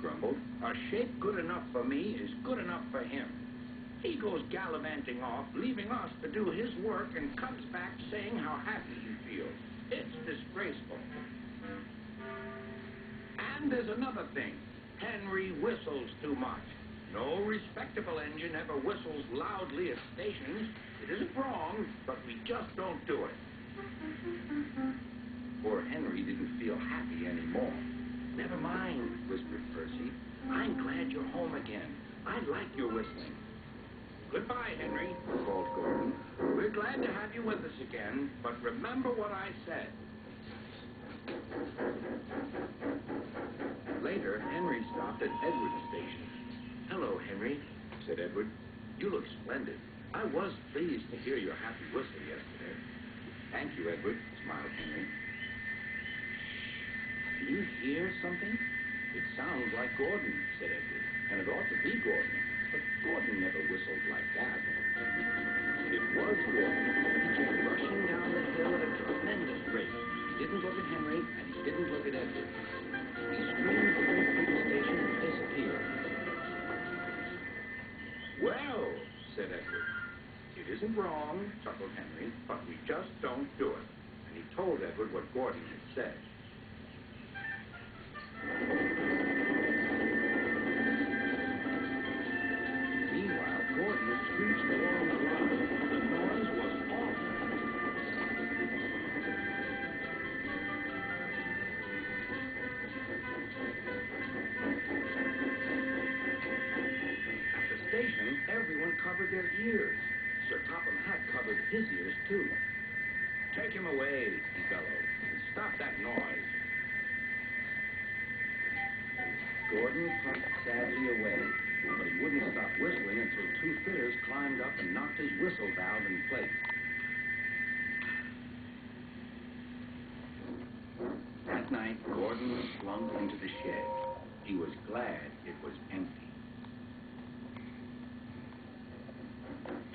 grumbled. "A shape good enough for me is good enough for him. He goes gallivanting off, leaving us to do his work, and comes back saying how happy he feels. It's disgraceful. And there's another thing. Henry whistles too much. No respectable engine ever whistles loudly at stations. It isn't wrong, but we just don't do it." Poor Henry didn't feel happy anymore. "Never mind," whispered Percy. "I'm glad you're home again. I like your whistling." "Goodbye, Henry," called Gordon. "We're glad to have you with us again, but remember what I said." Later, Henry stopped at Edward's station. "Hello, Henry," said Edward. "You look splendid. I was pleased to hear your happy whistle yesterday." "Thank you, Edward," smiled Henry. "Do you hear something? It sounds like Gordon," said Edward. "And it ought to be Gordon. But Gordon never whistled like that." It was Gordon. He came rushing down the hill at a tremendous rate. He didn't look at Henry, and he didn't look at Edward. He screamed straight through the station and disappeared. "Well," said Edward. "It isn't wrong," chuckled Henry, "but we just don't do it." And he told Edward what Gordon had said. Meanwhile, Gordon screeched along the line. The noise was awful. At the station, everyone covered their ears. Sir Topham Hatt covered his ears, too. "Take him away," he bellowed, "and stop that noise." Gordon puffed sadly away, but he wouldn't stop whistling until two fiddlers climbed up and knocked his whistle valve in place. That night, Gordon slunk into the shed. He was glad it was empty.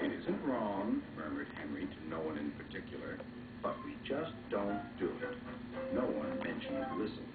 "It isn't wrong," murmured Henry to no one in particular, "but we just don't do it." No one mentioned whistling.